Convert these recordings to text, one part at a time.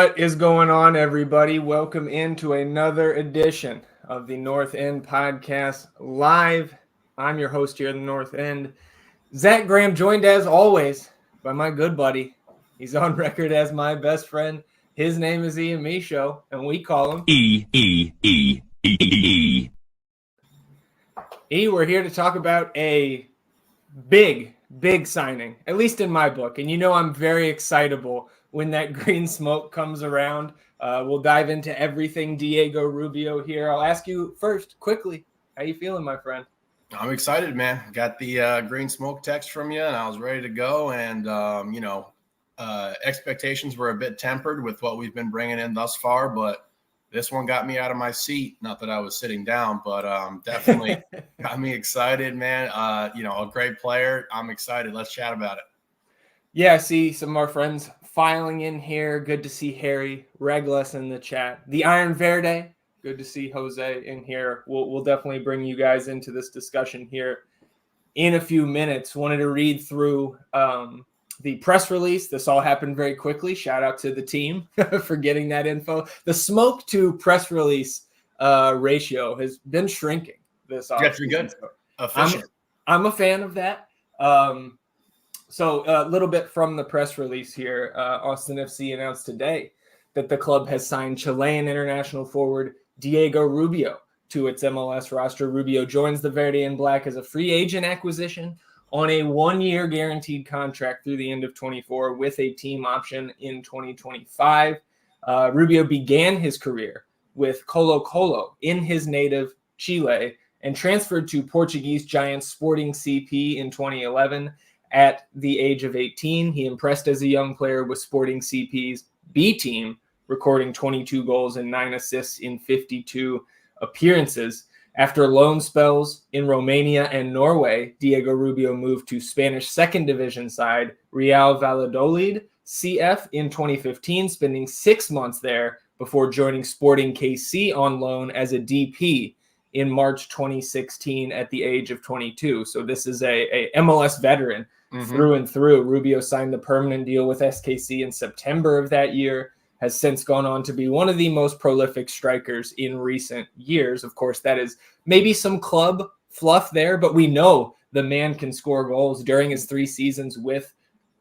What is going on, everybody? Welcome into another edition of the North End Podcast Live. I'm your host here in the North End, Zach Graham, joined as always by my good buddy. He's on record as my best friend. His name is Ian Michaud, and we call him E. We're here to talk about a big signing, at least in my book. And you know I'm very excitable when that green smoke comes around. We'll dive into everything Diego Rubio here. I'll ask you first, quickly, how you feeling, my friend? I'm excited, man. Got the green smoke text from you, and I was ready to go. And, expectations were a bit tempered with what we've been bringing in thus far, but this one got me out of my seat. Not that I was sitting down, but definitely got me excited, man. A great player. I'm excited. Let's chat about it. Yeah, I see some more friends filing in here. Good to see Harry Reglas in the chat. The Iron Verde. Good to see Jose in here. We'll definitely bring you guys into this discussion here in a few minutes. Wanted to read through the press release. This all happened very quickly. Shout out to the team for getting that info. The smoke to press release ratio has been shrinking this offseason. That's good. Efficient. I'm a fan of that. So a little bit from the press release here. Austin FC announced today that the club has signed Chilean international forward Diego Rubio to its MLS roster. Rubio joins the Verde and Black as a free agent acquisition on a 1-year guaranteed contract through the end of 24 with a team option in 2025. Rubio began his career with Colo-Colo in his native Chile and transferred to Portuguese giant Sporting CP in 2011. At the age of 18, he impressed as a young player with Sporting CP's B team, recording 22 goals and 9 assists in 52 appearances. After loan spells in Romania and Norway, Diego Rubio moved to Spanish second division side Real Valladolid CF in 2015, spending 6 months there before joining Sporting KC on loan as a DP in March 2016 at the age of 22. So this is a MLS veteran through and through. Rubio signed the permanent deal with SKC in September of that year, has since gone on to be one of the most prolific strikers in recent years. Of course, that is maybe some club fluff there, but we know the man can score goals. During his 3 seasons with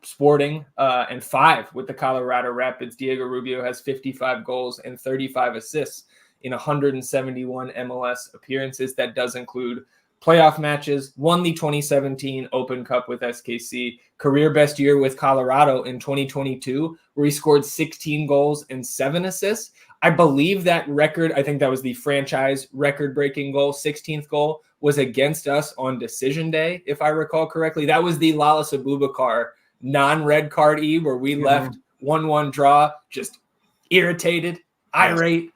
Sporting and 5 with the Colorado Rapids, Diego Rubio has 55 goals and 35 assists in 171 MLS appearances. That does include playoff matches, won the 2017 Open Cup with SKC, career best year with Colorado in 2022, where he scored 16 goals and 7 assists. I believe that record, I think that was the franchise record-breaking goal, 16th goal, was against us on decision day, if I recall correctly. That was the Lalas Abubakar non-red card where we left 1-1 draw, just irritated, irate.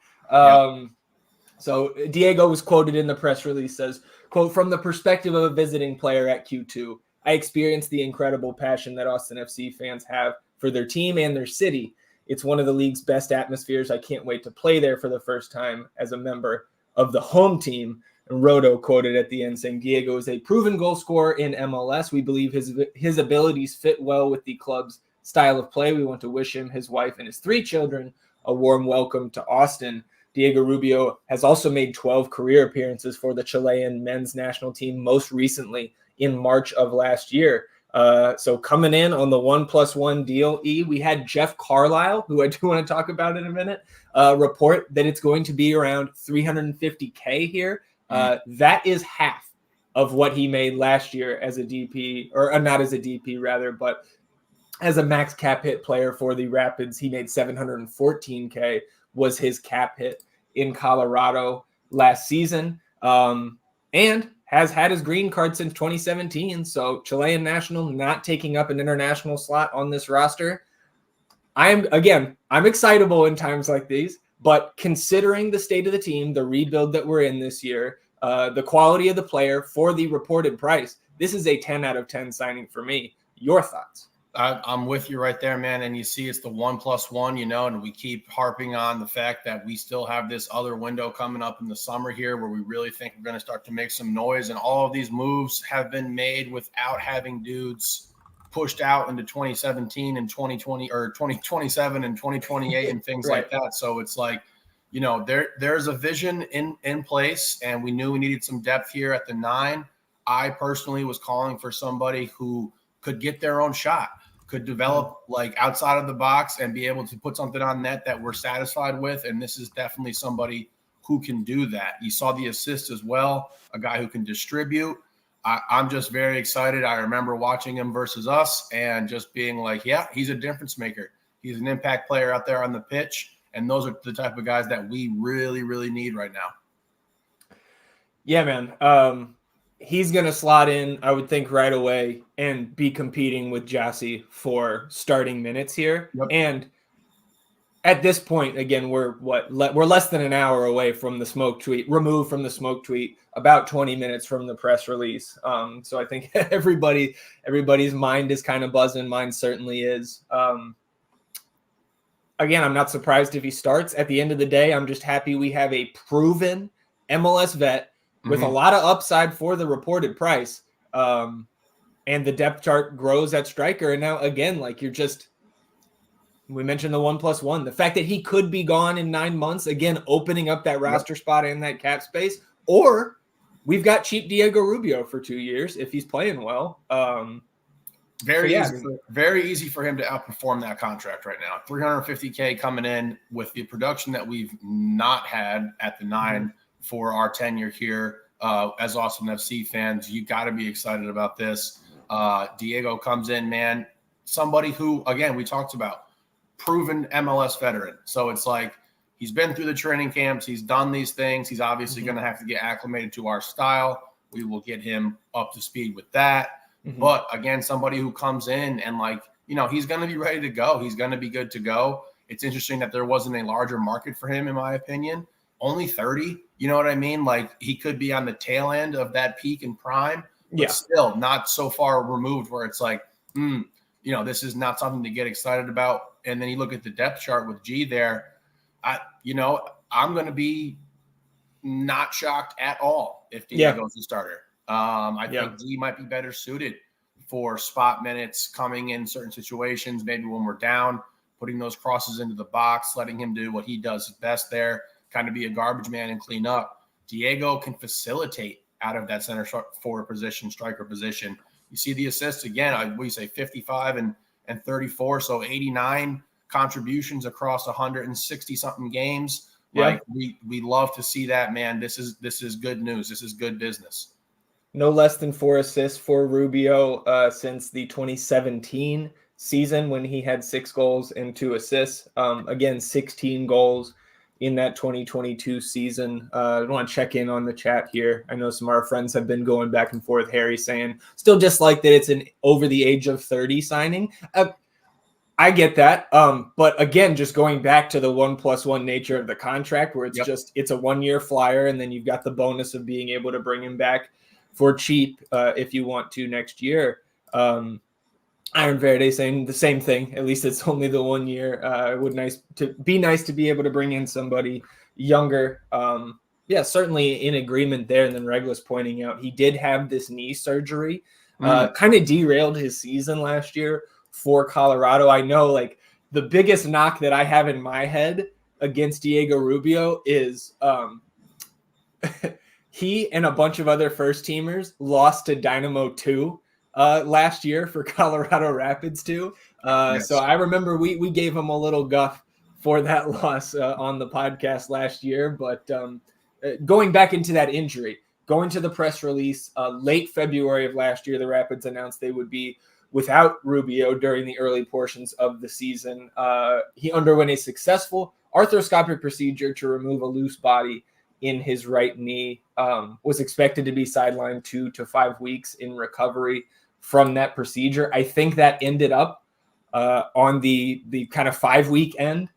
So Diego was quoted in the press release, says, quote, "From the perspective of a visiting player at Q2, I experienced the incredible passion that Austin FC fans have for their team and their city. It's one of the league's best atmospheres. I can't wait to play there for the first time as a member of the home team." And Rodo quoted at the end saying, "Diego is a proven goal scorer in MLS. We believe his abilities fit well with the club's style of play. We want to wish him, his wife, and his 3 children a warm welcome to Austin." Diego Rubio has also made 12 career appearances for the Chilean men's national team, most recently in March of last year. So coming in on the 1+1 deal, we had Jeff Carlisle, who I do want to talk about in a minute, report that it's going to be around $350K here. That is half of what he made last year as a DP, or not as a DP rather, but as a max cap hit player for the Rapids. He made $714K was his cap hit in Colorado last season, and has had his green card since 2017. So Chilean national not taking up an international slot on this roster. I'm excitable in times like these, but considering the state of the team, the rebuild that we're in this year, the quality of the player for the reported price, this is a 10 out of 10 signing for me. Your thoughts? I'm with you right there, man. And you see it's the 1+1, and we keep harping on the fact that we still have this other window coming up in the summer here where we really think we're going to start to make some noise. And all of these moves have been made without having dudes pushed out into 2017 and 2020 or 2027 and 2028 and things like that. So it's like, there's a vision in place, and we knew we needed some depth here at the 9. I personally was calling for somebody who could get their own shot, could develop like outside of the box and be able to put something on net that we're satisfied with. And this is definitely somebody who can do that. You saw the assist as well, a guy who can distribute. I'm just very excited. I remember watching him versus us and just being like, yeah, he's a difference maker. He's an impact player out there on the pitch. And those are the type of guys that we really, really need right now. Yeah, man. He's going to slot in, I would think, right away and be competing with Jassy for starting minutes here. Yep. And at this point, again, we're less than an hour away from the smoke tweet, removed from the smoke tweet, about 20 minutes from the press release. So I think everybody's mind is kind of buzzing. Mine certainly is. Again, I'm not surprised if he starts. At the end of the day, I'm just happy we have a proven MLS vet with a lot of upside for the reported price. And the depth chart grows at striker. And now, again, like we mentioned the 1+1, the fact that he could be gone in 9 months, again, opening up that roster spot and that cap space, or we've got cheap Diego Rubio for 2 years if he's playing well. Very easy for him to outperform that contract right now. $350K coming in with the production that we've not had at the 9 for our tenure here as Austin FC fans. You got to be excited about this. Diego comes in, man, somebody who, again, we talked about, proven MLS veteran. So it's like he's been through the training camps. He's done these things. He's obviously going to have to get acclimated to our style. We will get him up to speed with that. But again, somebody who comes in and he's going to be ready to go. He's going to be good to go. It's interesting that there wasn't a larger market for him, in my opinion. Only 30, you know what I mean? Like he could be on the tail end of that peak and prime, but still not so far removed where it's like, this is not something to get excited about. And then you look at the depth chart with G there. I'm going to be not shocked at all if Diego's the starter. I think G might be better suited for spot minutes coming in certain situations, maybe when we're down, putting those crosses into the box, letting him do what he does best there, kind of be a garbage man and clean up. Diego can facilitate out of that center forward position, striker position. You see the assists again, we say 55 and 34, so 89 contributions across 160 something games. Like we love to see that, man. This is good news. This is good business. No less than 4 assists for Rubio since the 2017 season when he had 6 goals and 2 assists. Again, 16 goals in that 2022 season. I want to check in on the chat here. I know some of our friends have been going back and forth. Harry saying, still just like that it's an over the age of 30 signing. I get that. But again, just going back to the 1+1 nature of the contract where it's it's a 1-year flyer. And then you've got the bonus of being able to bring him back for cheap if you want to next year. Iron Verde saying the same thing. At least it's only the 1 year. It would nice to be able to bring in somebody younger. Certainly in agreement there. And then Reglis pointing out he did have this knee surgery, kind of derailed his season last year for Colorado. I know like the biggest knock that I have in my head against Diego Rubio is he and a bunch of other first teamers lost to Dynamo 2 last year for Colorado Rapids 2. So I remember we gave him a little guff for that loss on the podcast last year. But going back into that injury, going to the press release late February of last year, the Rapids announced they would be without Rubio during the early portions of the season. He underwent a successful arthroscopic procedure to remove a loose body in his right knee, was expected to be sidelined 2 to 5 weeks in recovery from that procedure. I think that ended up on the kind of 5-week end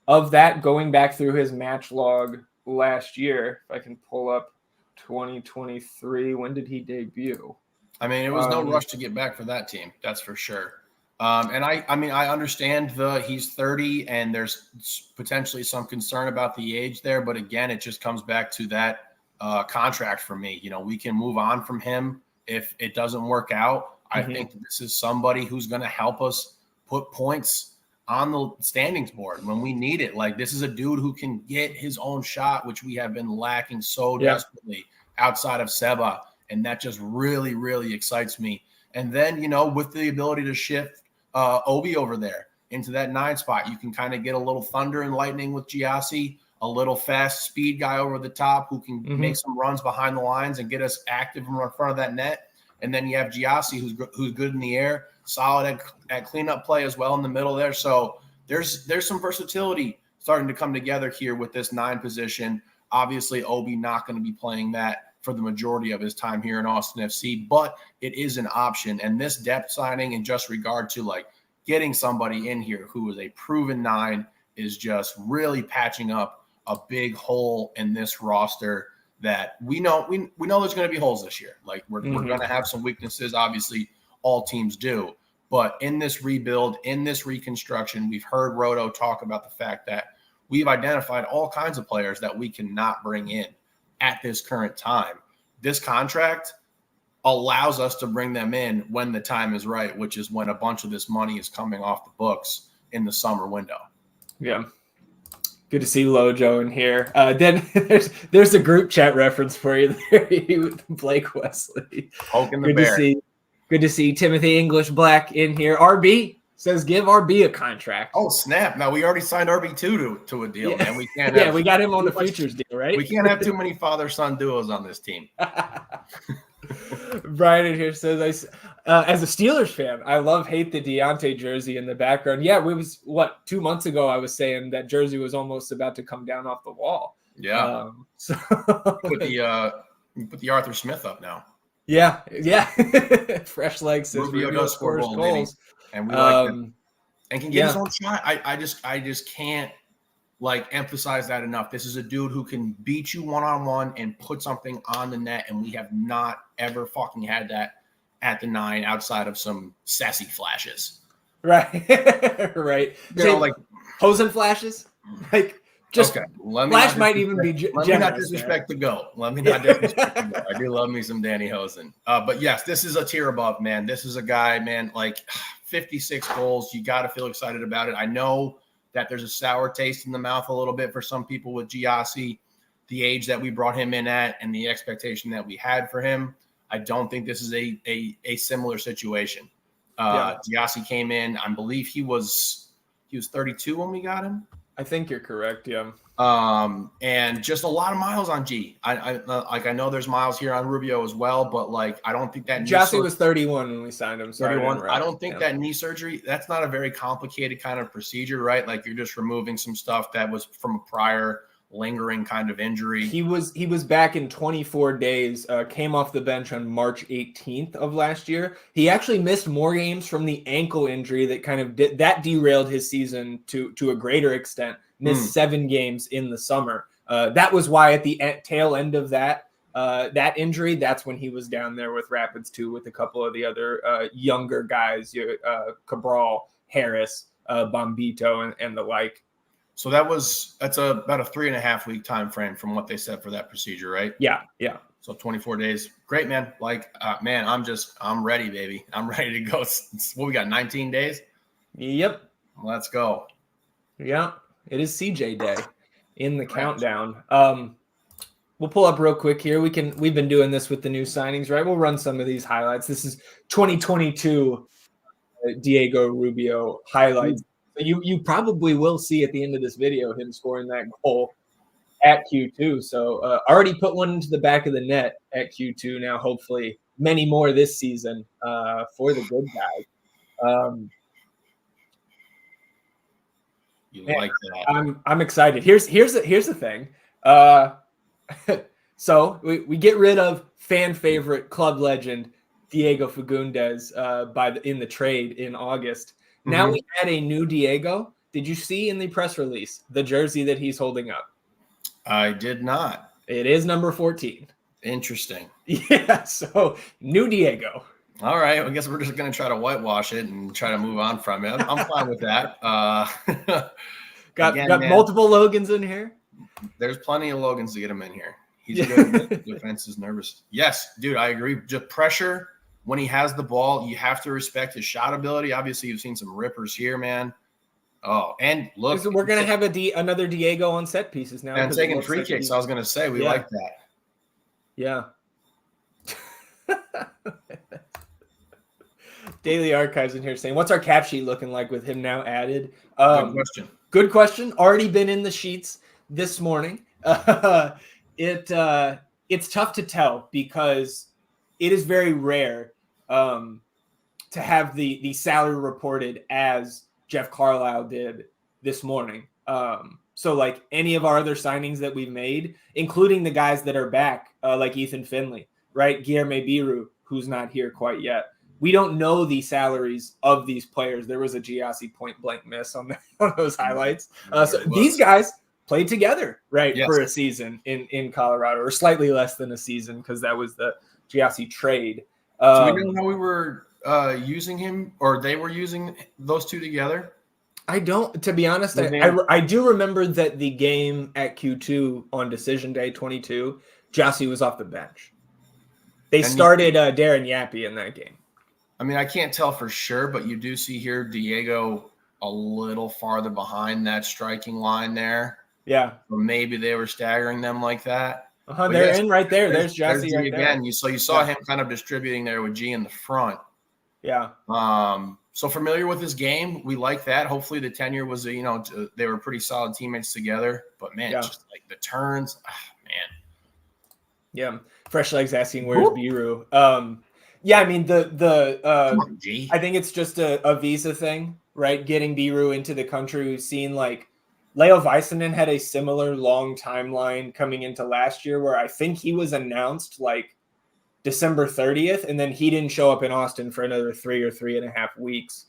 of that, going back through his match log last year. If I can pull up 2023, when did he debut? I mean, it was no rush to get back for that team. That's for sure. And I understand he's 30 and there's potentially some concern about the age there. But again, it just comes back to that contract for me. We can move on from him if it doesn't work out. I think this is somebody who's going to help us put points on the standings board when we need it. Like, this is a dude who can get his own shot, which we have been lacking so desperately outside of Seba. And that just really, really excites me. And then, with the ability to shift Obi over there into that 9 spot, you can kind of get a little thunder and lightning with Giassi, a little fast speed guy over the top who can make some runs behind the lines and get us active in front of that net. And then you have Giassi, who's good in the air, solid at cleanup play as well in the middle there. So there's some versatility starting to come together here with this 9 position. Obviously, Obi not going to be playing that for the majority of his time here in Austin FC, but it is an option. And this depth signing, in just regard to like getting somebody in here who is a proven 9, is just really patching up a big hole in this roster that we know there's going to be holes this year. Like, we're going to have some weaknesses. Obviously, all teams do. But in this rebuild, in this reconstruction, we've heard Roto talk about the fact that we've identified all kinds of players that we cannot bring in at this current time. This contract allows us to bring them in when the time is right, which is when a bunch of this money is coming off the books in the summer window. Yeah. Good to see Lojo in here. Then there's a group chat reference for you there with Blake Wesley. Poking the bear. Good to see Timothy English Black in here. RB says give RB a contract. Oh, snap. Now, we already signed RB2 to a deal, man. We can't we got him on the futures deal, right? We can't have too many father-son duos on this team. Brian in here says, as a Steelers fan, I hate the Deontay jersey in the background. Yeah, 2 months ago I was saying that jersey was almost about to come down off the wall. Yeah. Put the Arthur Smith up now. Yeah. Fresh legs says Rubio does score goals. And we like him. And can get his own shot. I just can't emphasize that enough. This is a dude who can beat you one-on-one and put something on the net, and we have not ever fucking had that at the 9 outside of some sassy flashes. Right. Right. Hosen flashes? Just okay. Flash might even be generous. Let me not disrespect the GOAT. I do love me some Danny Hosen. But yes, this is a tier above, man. This is a guy, man, 56 goals. You got to feel excited about it. I know that there's a sour taste in the mouth a little bit for some people with Giassi, the age that we brought him in at and the expectation that we had for him. I don't think this is a similar situation. Giassi came in, I believe he was 32 when we got him. I think you're correct, yeah. And just a lot of miles on G. I know there's miles here on Rubio as well, but I don't think that Giassi was 31 when we signed him. 31. I don't think that knee surgery, that's not a very complicated kind of procedure, right? Like, you're just removing some stuff that was from a prior lingering kind of injury. He was back in 24 days, came off the bench on March 18th of last year. He actually missed more games from the ankle injury that kind of derailed his season to a greater extent. Missed 7 games in the summer. That was why at the tail end of that injury, that's when he was down there with Rapids too, with a couple of the other younger guys, Cabral, Harris, Bombito, and the like. So that's about a 3.5 week time frame from what they said for that procedure, right? Yeah. So 24 days. Great, man. Man, I'm ready, baby. I'm ready to go. We got 19 days? Yep. Let's go. Yeah. It is CJ Day in the countdown. We'll pull up real quick here. We've been doing this with the new signings, right? We'll run some of these highlights. This is 2022 Diego Rubio highlights. You probably will see at the end of this video him scoring that goal at Q2. So already put one into the back of the net at Q2. Now, hopefully, many more this season for the good guys. Like that. I'm excited. Here's the thing. So we get rid of fan favorite club legend Diego Fagundes in the trade in August. Now we add a new Diego. Did you see in the press release the jersey that he's holding up? I did not. It is number 14. Interesting. Yeah, so new Diego. All right, I guess we're just going to try to whitewash it and try to move on from it. I'm fine with that. Got multiple Logans in here? There's plenty of Logans to get him in here. He's good. The defense is nervous. Yes, dude, I agree. Just pressure when he has the ball, you have to respect his shot ability. Obviously, you've seen some rippers here, man. Oh, and look, we're gonna have another Diego on set pieces now. And taking free kicks. I was gonna say we like that. Yeah. Daily Archives in here saying, "What's our cap sheet looking like with him now added?" Good question. Good question. Already been in the sheets this morning. It's tough to tell because it is very rare to have the salary reported as Jeff Carlisle did this morning. So like any of our other signings that we've made, including the guys that are back, like Ethan Finley, right? Guilherme Biru, who's not here quite yet. We don't know the salaries of these players. There was a Giassi point blank miss on those highlights. So these guys played together, right, for a season in Colorado, or slightly less than a season because that was the Giassi trade. Do we know how we were using him, or they were using those two together? I don't, to be honest. I do remember that the game at Q2 on decision day 22, Giassi was off the bench. They started Darren Yappy in that game. I mean, I can't tell for sure, but you do see here Diego a little farther behind that striking line there. Yeah. Or maybe they were staggering them like that. They're in right there. There's Giassi right again. there. You saw him kind of distributing there with G in the front. Yeah. So familiar with his game. We like that. Hopefully the tenure was, they were pretty solid teammates together. But, man, just like the turns, man. Yeah. Fresh Legs asking, where's Biru? Yeah, I mean, I think it's just a visa thing, right? Getting Biru into the country. We've seen, like, Leo Väisänen had a similar long timeline coming into last year where I think he was announced, like, December 30th, and then he didn't show up in Austin for another 3 or 3.5 weeks,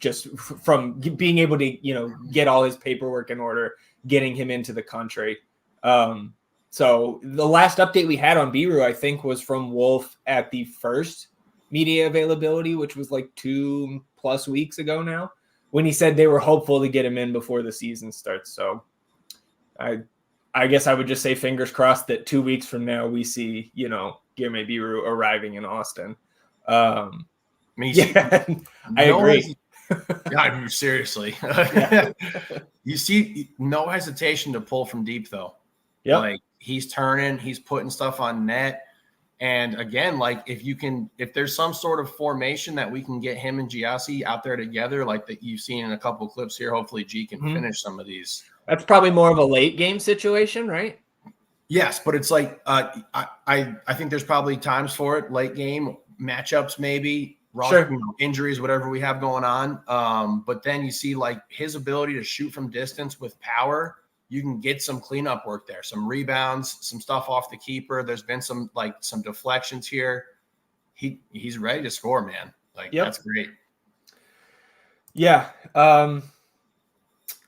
just from being able to, get all his paperwork in order, getting him into the country. So the last update we had on Biru, I think, was from Wolf at the first media availability, which was like 2+ weeks ago now, when he said they were hopeful to get him in before the season starts. So I guess I would just say fingers crossed that 2 weeks from now we see, Guilherme Biru arriving in Austin. I agree. God, seriously. You see no hesitation to pull from deep, though. Yeah. Like, he's turning, he's putting stuff on net. And again, like, if there's some sort of formation that we can get him and Giassi out there together, like that you've seen in a couple of clips here, hopefully G can finish some of these. That's probably more of a late game situation, right? Yes, but it's like I think there's probably times for it, late game matchups, maybe injuries, whatever we have going on. But then you see like his ability to shoot from distance with power. You can get some cleanup work there, some rebounds, some stuff off the keeper. There's been some deflections here. He's ready to score, man. Like, that's great. Yeah.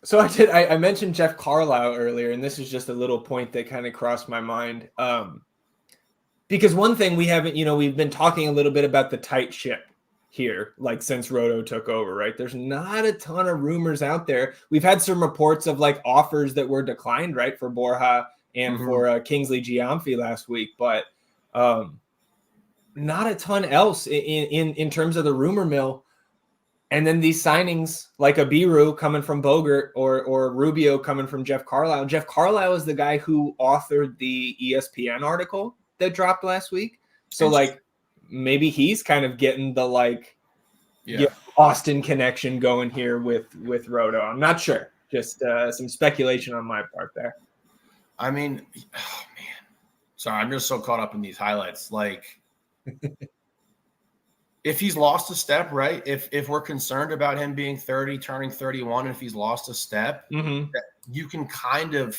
So I mentioned Jeff Carlisle earlier, and this is just a little point that kind of crossed my mind. Because one thing we haven't, we've been talking a little bit about the tight ship here, like since Roto took over, right? There's not a ton of rumors out there. We've had some reports of like offers that were declined, right, for Borja and for Kingsley Giamfi last week, but not a ton else in terms of the rumor mill. And then these signings, like a Biru coming from Bogert or Rubio coming from Jeff Carlisle. Jeff Carlisle is the guy who authored the ESPN article that dropped last week. So like maybe he's kind of getting the Austin connection going here with Roto. I'm not sure. Just some speculation on my part there. I mean, oh man, sorry, I'm just so caught up in these highlights. Like, if he's lost a step, right? If we're concerned about him being 30, turning 31, if he's lost a step, you can kind of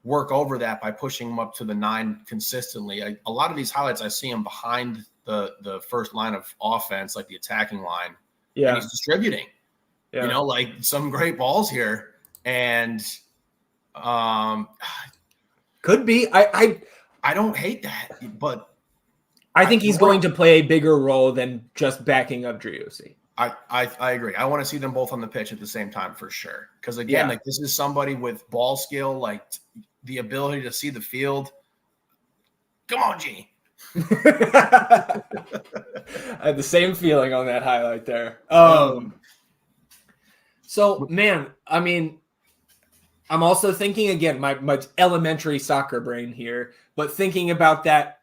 work over that by pushing him up to the 9 consistently. A lot of these highlights, I see him behind the first line of offense, like the attacking line. Yeah. And he's distributing, like some great balls here. And could be. I don't hate that, but I think he's going to play a bigger role than just backing up Driussi. I agree. I want to see them both on the pitch at the same time for sure. Because again, like this is somebody with ball skill, like the ability to see the field. Come on, G. I had the same feeling on that highlight there. So, man, I mean, I'm also thinking again, my elementary soccer brain here, but thinking about that,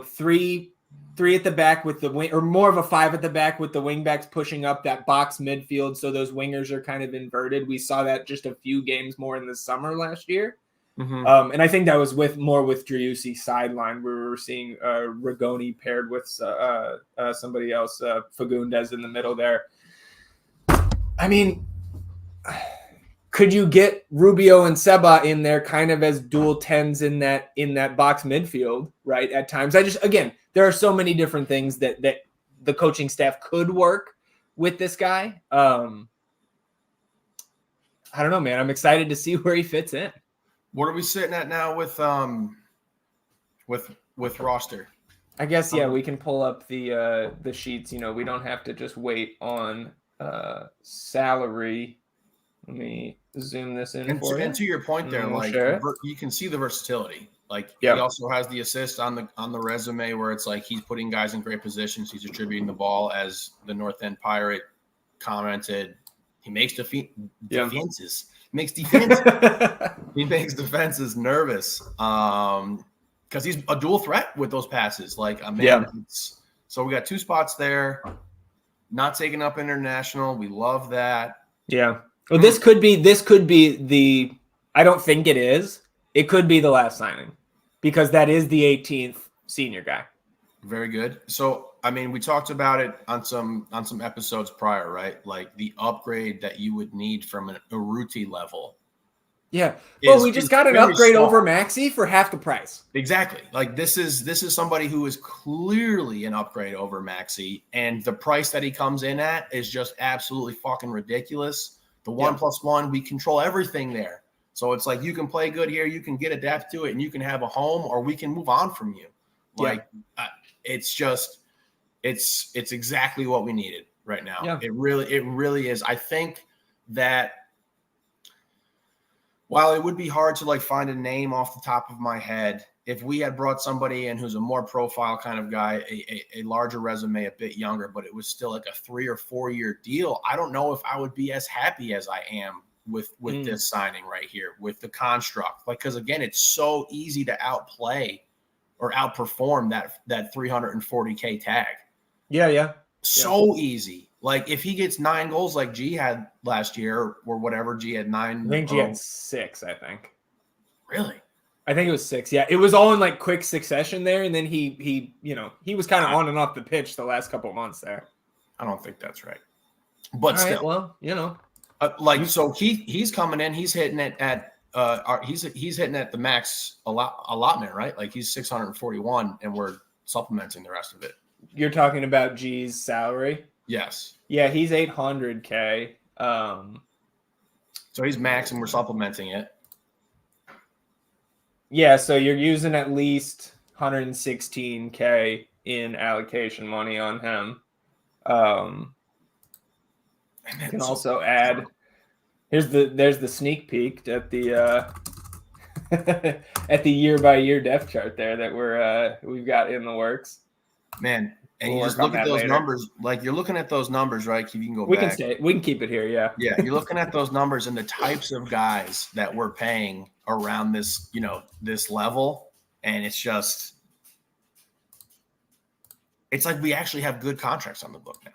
three at the back with the wing, or more of a five at the back with the wing backs pushing up that box midfield, so those wingers are kind of inverted. We saw that just a few games more in the summer last year. Mm-hmm. And I think that was with Driussi sideline, where we were seeing Rigoni paired with somebody else, Fagundes in the middle there. I mean, could you get Rubio and Seba in there kind of as dual tens in that box midfield, right? At times, there are so many different things that the coaching staff could work with this guy. I don't know, man. I'm excited to see where he fits in. What are we sitting at now with roster? I guess, yeah, we can pull up the sheets. We don't have to just wait on salary. Let me zoom this in for you. And to your point there, you can see the versatility. Like, he also has the assist on the resume, where it's like he's putting guys in great positions. He's distributing the ball, as the North End Pirate commented. He makes defenses. He makes defenses nervous. Because he's a dual threat with those passes. So we got two spots there. Not taking up international. We love that. Yeah. Well, this could be the. I don't think it is. It could be the last signing, because that is the 18th senior guy. Very good. So, I mean, we talked about it on some episodes prior, right? Like, the upgrade that you would need from an Urruti level. Yeah. Well, we just got an upgrade over Maxi for half the price. Exactly. Like, this is somebody who is clearly an upgrade over Maxi, and the price that he comes in at is just absolutely fucking ridiculous. The 1+1, we control everything there. So it's like, you can play good here, you can get adapted to it, and you can have a home, or we can move on from you. It's exactly what we needed right now. Yeah. It really is. I think that while it would be hard to find a name off the top of my head, if we had brought somebody in who's a more profile kind of guy, a larger resume, a bit younger, but it was still like a 3 or 4 year deal, I don't know if I would be as happy as I am with this signing right here, with the construct. Because again, it's so easy to outplay or outperform that 340K tag. Yeah. So easy. Like, if he gets 9 goals like G had last year, or whatever, G had 9. I think G had 6, I think. Really? I think it was 6. Yeah, it was all in quick succession there, and then he was kind of on and off the pitch the last couple of months there. I don't think that's right, but all still, right, well, so he's coming in, he's hitting it at he's hitting at the max allotment, right? Like, he's 641, and we're supplementing the rest of it. You're talking about G's salary? Yes. Yeah, he's 800K. So he's max, and we're supplementing it. Yeah, so you're using at least 116K in allocation money on him. You can also add. There's the sneak peek at the at the year-by-year depth chart there that we've got in the works. Man, and you just look at those numbers. Like, you're looking at those numbers, right? If you can go back. We can keep it here, yeah. Yeah, you're looking at those numbers and the types of guys that we're paying around this, this level, and it's like we actually have good contracts on the book now.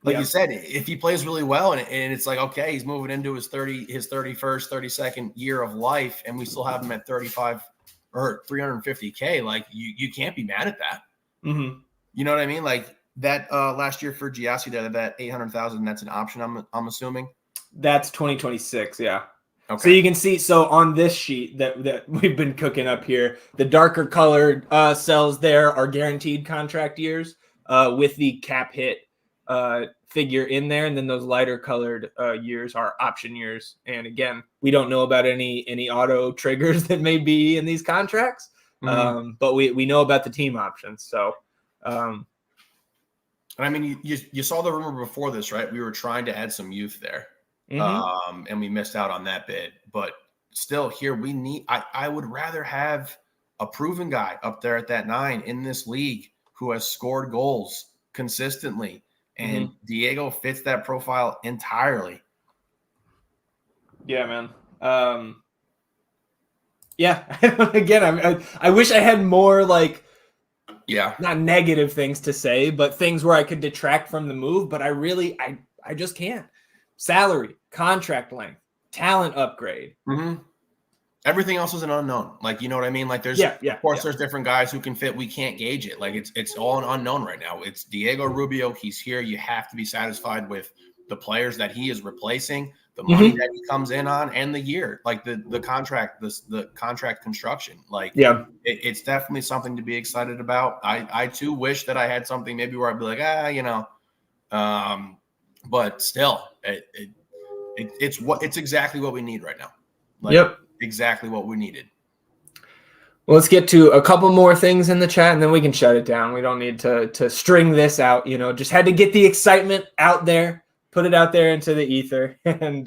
Like you said, if he plays really well, and it's like, okay, he's moving into his 31st, 32nd year of life, and we still have him at 35 or 350K. Like, you can't be mad at that. Mm-hmm. You know what I mean? Like, that last year for Giassi, that 800,000, that's an option, I'm assuming. That's 2026, yeah. Okay. So you can see, on this sheet that we've been cooking up here, the darker colored cells there are guaranteed contract years with the cap hit figure in there, and then those lighter colored years are option years. And again, we don't know about any auto triggers that may be in these contracts, but we know about the team options. So, I mean, you saw the rumor before this, right? We were trying to add some youth there, and we missed out on that bid. But still, here I would rather have a proven guy up there at that 9 in this league who has scored goals consistently. And Diego fits that profile entirely. Yeah, man. Yeah. Again, I wish I had more not negative things to say, but things where I could detract from the move. But I just can't. Salary, contract length, talent upgrade. Everything else is an unknown. Like, you know what I mean? Like there's, of course, there's different guys who can fit. We can't gauge it. Like it's all an unknown right now. It's Diego Rubio. He's here. You have to be satisfied with the players that he is replacing, the money that he comes in on, and the year, like the contract, the contract construction. Like, it's definitely something to be excited about. I too wish that I had something maybe where I'd be like, but still, it's exactly what we need right now. Like, exactly what we needed. Well, let's get to a couple more things in the chat and then we can shut it down. We don't need to string this out, just had to get the excitement out there, put it out there into the ether, and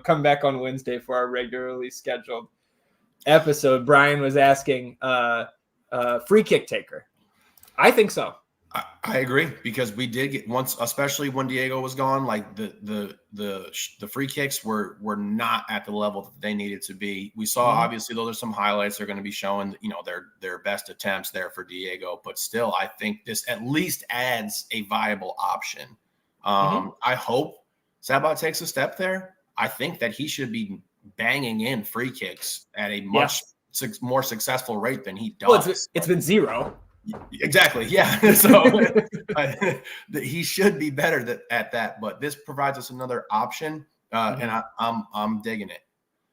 come back on Wednesday for our regularly scheduled episode. Brian was asking free kick taker. I think so. I agree, because we did get once, especially when Diego was gone, like the free kicks were not at the level that they needed to be. We saw, obviously, those are some highlights. They're going to be showing, their best attempts there for Diego, but still, I think this at least adds a viable option. I hope Sabah takes a step there. I think that he should be banging in free kicks at a much more successful rate than he does. Well, it's been zero. Exactly. Yeah. So he should be better at that, but this provides us another option. And I'm digging it.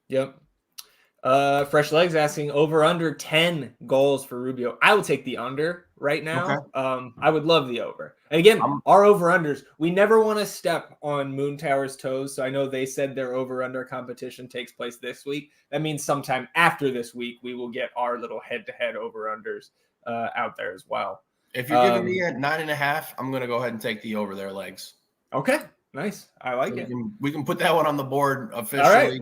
Yep. Fresh Legs asking over under 10 goals for Rubio. I will take the under right now. Okay. I would love the over. And again, our over unders, we never want to step on Moon Tower's toes. So I know they said their over under competition takes place this week. That means sometime after this week, we will get our little head to head over unders out there as well. If you're giving me a 9.5, I'm going to go ahead and take the over there, Legs. Okay. Nice. I like it. We can put that one on the board officially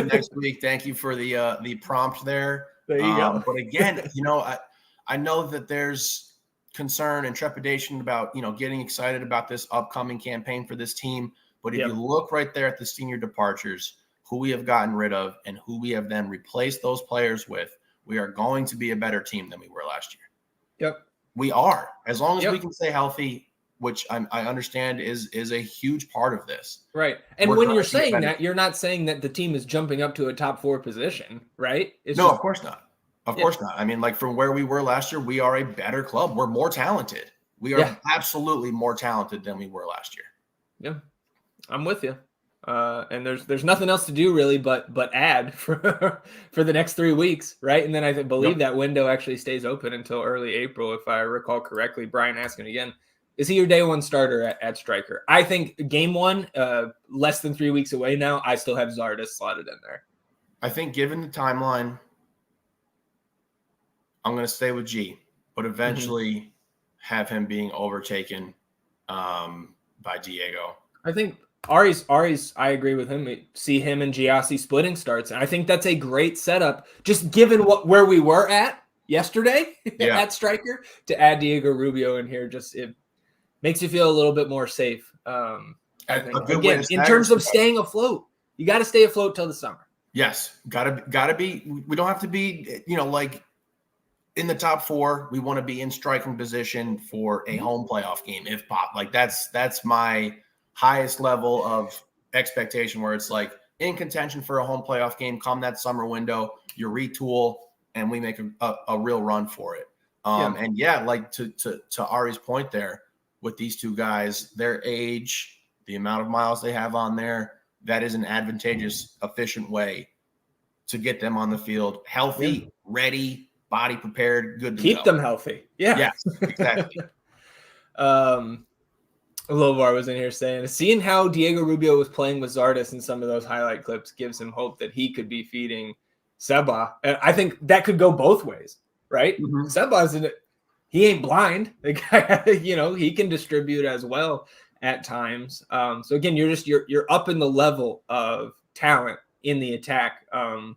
next week. Thank you for the prompt there. There you go. But again, I know that there's concern and trepidation about, getting excited about this upcoming campaign for this team. But if you look right there at the senior departures, who we have gotten rid of and who we have then replaced those players with, we are going to be a better team than we were last year. Yep. We are. As long as we can stay healthy, which I understand is a huge part of this. Right. And when you're saying that, you're not saying that the team is jumping up to a top 4 position, right? Of course not. Of course not. I mean, like from where we were last year, we are a better club. We're more talented. We are absolutely more talented than we were last year. Yeah, I'm with you. And there's nothing else to do really, but add for the next 3 weeks, right? And then I believe that window actually stays open until early April, if I recall correctly. Brian asking again, is he your day one starter at striker? I think game one, less than 3 weeks away now. I still have Zardes slotted in there. I think given the timeline, I'm going to stay with G, but eventually have him being overtaken by Diego. I think Ari's, I agree with him. We see him and Giassi splitting starts. And I think that's a great setup, just given where we were at yesterday at striker, to add Diego Rubio in here. Just it makes you feel a little bit more safe. Again, in terms of staying afloat, you got to stay afloat till the summer. Yes, gotta be. We don't have to be, like in the top 4. We want to be in striking position for a home playoff game, if pop. Like that's my highest level of expectation, where it's like in contention for a home playoff game. Come that summer window, you retool, and we make a real run for it. And like to Ari's point there, with these two guys, their age, the amount of miles they have on there, that is an advantageous, efficient way to get them on the field, healthy, ready, body prepared, good to keep them healthy. Yes, exactly. Lovar was in here saying, seeing how Diego Rubio was playing with Zardes in some of those highlight clips gives him hope that he could be feeding Sabah. And I think that could go both ways, right? Sabah's he ain't blind. The guy, he can distribute as well at times. So again, you're up in the level of talent in the attack. And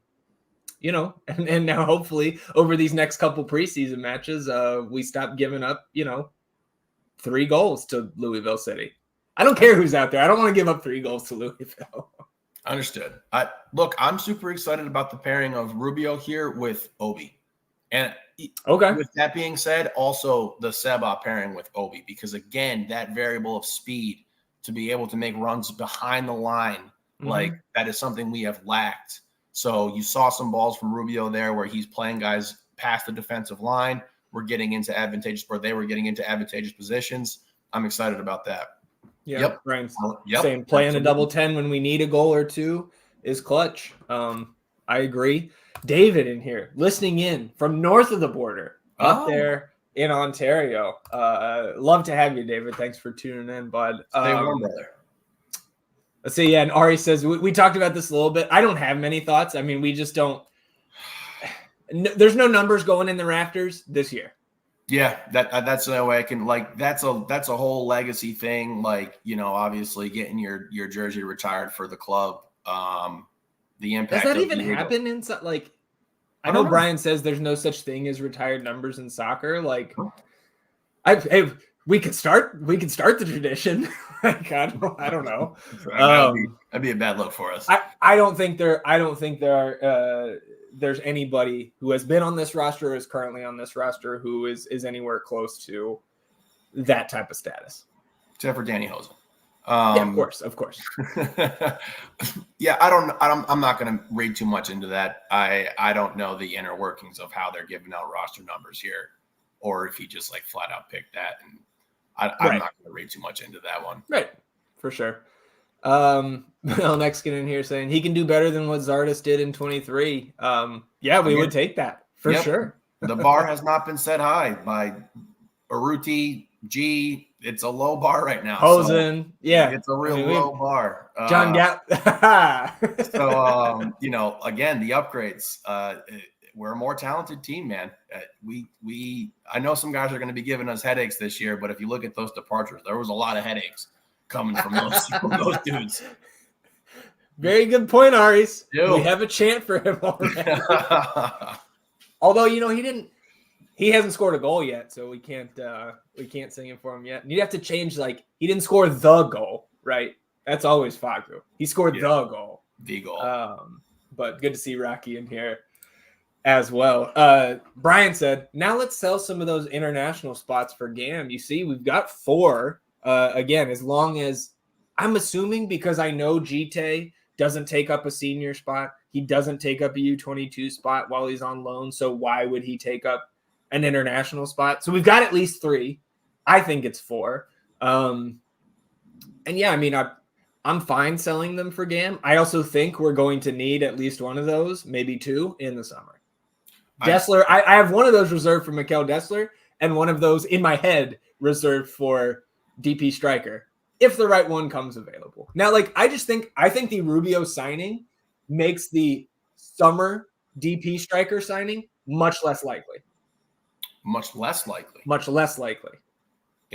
now hopefully over these next couple preseason matches, we stop giving up, 3 goals to Louisville City. I don't care who's out there. I don't want to give up 3 goals to Louisville. Understood. Look, I'm super excited about the pairing of Rubio here with Obi. And with that being said, also the Seba pairing with Obi, because again, that variable of speed to be able to make runs behind the line, like that is something we have lacked. So you saw some balls from Rubio there where he's playing guys past the defensive line. We're getting into advantageous, or they were getting into advantageous positions. I'm excited about that. Yeah, Brian's saying playing a double 10 when we need a goal or two is clutch. I agree. David in here, listening in from north of the border, up there in Ontario. Love to have you, David. Thanks for tuning in, bud. Stay warm, brother. Let's see. Yeah, and Ari says, we talked about this a little bit. I don't have many thoughts. I mean, we just don't. There's no numbers going in the rafters this year. Yeah, that's the way I can, like, that's a whole legacy thing. Like, you know, obviously getting your jersey retired for the club. The impact. Does that even happen in, like, I know Brian says there's no such thing as retired numbers in soccer. Like, we could start the tradition. Like, I don't know. That'd be a bad look for us. I don't think there are there's anybody who has been on this roster or is currently on this roster who is anywhere close to that type of status. Except for Danny Hosen. Yeah, of course. Yeah, I'm not going to read too much into that. I don't know the inner workings of how they're giving out roster numbers here, or if he just like flat out picked that. And I'm not going to read too much into that one. Right, for sure. Mexican in here saying he can do better than what Zardes did in 23. Yeah, we would take that for sure. The bar has not been set high by Urruti, G. It's a low bar right now. Hosen, so it's a real low bar. John Gap. So, you know, again, the upgrades. We're a more talented team, man. I know some guys are going to be giving us headaches this year, but if you look at those departures, there was a lot of headaches coming from those dudes. Very good point, Aris. We have a chant for him already. Although, you know, he hasn't scored a goal yet, so we can't sing it for him yet. And you'd have to change, like, he didn't score the goal, right? That's always Fagu. He scored the goal. The goal. But good to see Rocky in here as well. Brian said, now let's sell some of those international spots for GAM. You see, we've got 4. Again, as long as I'm assuming, because I know Gite doesn't take up a senior spot, he doesn't take up a U22 spot while he's on loan. So why would he take up an international spot? So we've got at least 3. I think it's 4. And yeah, I mean, I'm fine selling them for GAM. I also think we're going to need at least one of those, maybe 2 in the summer. Dessler, I have one of those reserved for Mikkel Dessler and one of those in my head reserved for DP striker, if the right one comes available. Now, like, I think the Rubio signing makes the summer DP striker signing much less likely. Much less likely.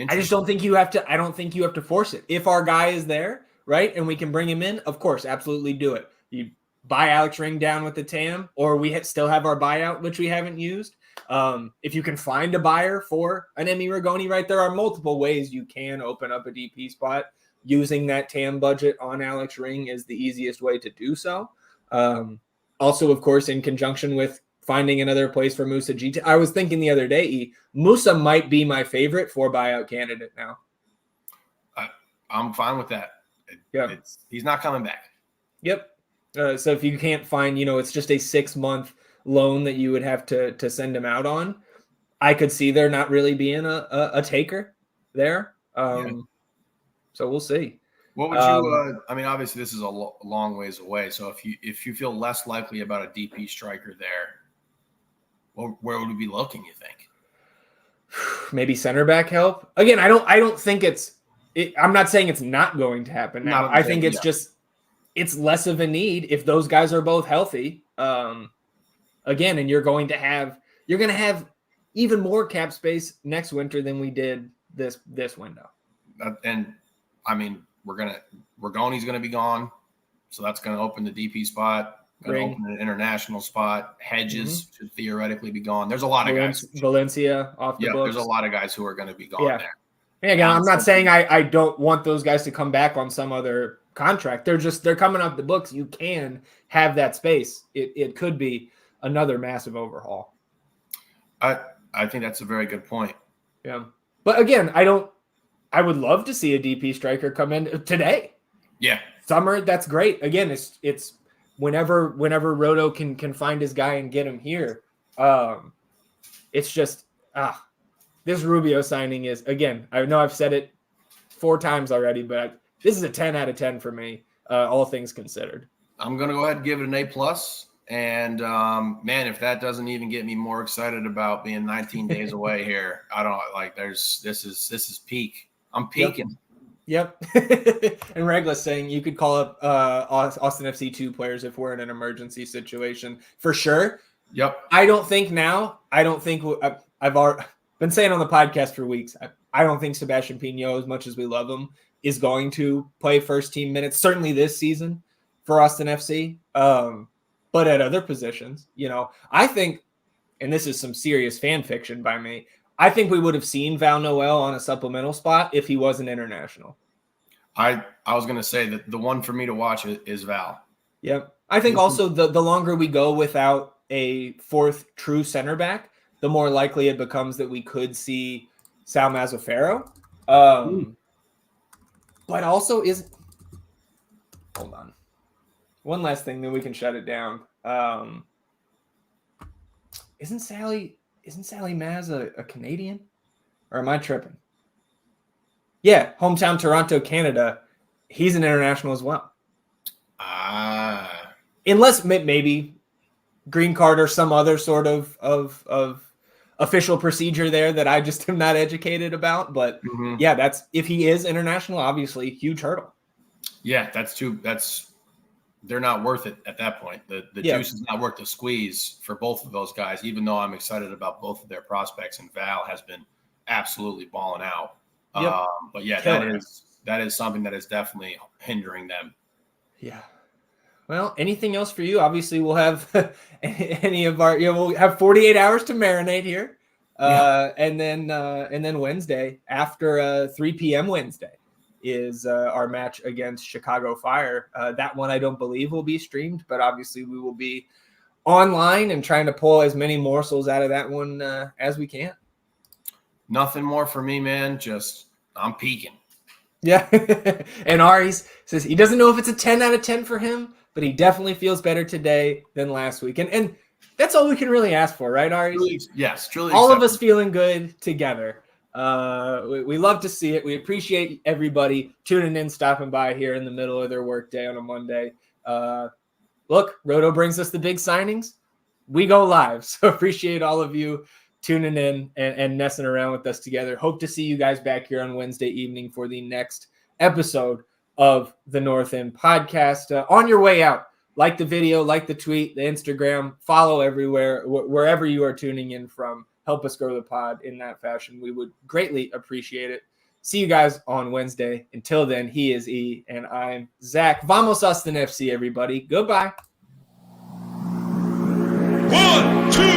I just don't think you have to force it. If our guy is there, right, and we can bring him in, of course, absolutely do it. You buy Alex Ring down with the TAM, or we still have our buyout, which we haven't used. If you can find a buyer for an Emi Rigoni, right, there are multiple ways you can open up a DP spot. Using that TAM budget on Alex Ring is the easiest way to do so. Also, of course, in conjunction with finding another place for Musa Gite. I was thinking the other day, Musa might be my favorite for buyout candidate now. I'm fine with that. He's not coming back. Yep. So if you can't find, it's just a 6-month loan that you would have to send him out on, I could see there not really being a taker there. So we'll see. What would you? I mean, obviously this is a long ways away. So if you feel less likely about a DP striker there, where would we be looking? You think? Maybe center back help again. I don't think I'm not saying it's not going to happen now. I think it's just it's less of a need if those guys are both healthy. Again, and you're going to have even more cap space next winter than we did this window. And I mean, Rigoni's going to be gone, so that's going to open the DP spot. Going to open an international spot. Hedges should theoretically be gone. There's a lot of guys. Valencia off the books. There's a lot of guys who are going to be gone there. Yeah, again, I'm not saying I don't want those guys to come back on some other contract. They're coming off the books. You can have that space. It could be another massive overhaul. I think that's a very good point. Yeah. But again, I would love to see a DP striker come in today. Yeah. Summer, that's great. Again, it's whenever Roto can find his guy and get him here. It's just this Rubio signing is, again, I know I've said it 4 times already, but this is a 10 out of 10 for me, all things considered. I'm going to go ahead and give it an A+. And, man, if that doesn't even get me more excited about being 19 days away here, I don't like this is peak. I'm peaking. Yep. And Regla's saying you could call up Austin FC 2 players if we're in an emergency situation for sure. Yep. I don't think I've already been saying on the podcast for weeks. I don't think Sebastian Pinot, as much as we love him, is going to play first team minutes, certainly this season for Austin FC. But at other positions, I think, and this is some serious fan fiction by me, I think we would have seen Val Noel on a supplemental spot if he wasn't international. I was going to say that the one for me to watch is Val. Yep. I think also the longer we go without a 4th true center back, the more likely it becomes that we could see Sal Mazzaferro. But also hold on. One last thing, then we can shut it down. Isn't Sally Maz a Canadian? Or am I tripping? Yeah, hometown Toronto, Canada. He's an international as well. Unless maybe green card or some other sort of official procedure there that I just am not educated about. But yeah, that's, if he is international, obviously huge hurdle. Yeah, they're not worth it at that point. The juice is not worth the squeeze for both of those guys, even though I'm excited about both of their prospects, and Val has been absolutely balling out. But yeah, that is something that is definitely hindering them. Yeah. Well, anything else for you? Obviously, we'll have we'll have 48 hours to marinate here. And then Wednesday after 3 p.m. Wednesday is our match against Chicago Fire. That one I don't believe will be streamed, but obviously we will be online and trying to pull as many morsels out of that one as we can. Nothing more for me, man. Just I'm peaking. Yeah. And Ari says he doesn't know if it's a 10 out of 10 for him, but he definitely feels better today than last week. And that's all we can really ask for, right, Ari? Yes, truly. All of us feeling good together. We love to see it. We appreciate everybody tuning in, stopping by here in the middle of their workday on a Monday. Look, Roto brings us the big signings. We go live. So appreciate all of you tuning in and messing around with us together. Hope to see you guys back here on Wednesday evening for the next episode of the North End podcast. On your way out, like the video, like the tweet, the Instagram, follow everywhere, wherever you are tuning in from. Help us grow the pod in that fashion. We would greatly appreciate it. See you guys on Wednesday. Until then, he is E and I'm Zach. Vamos Austin FC, everybody. Goodbye. 1, 2.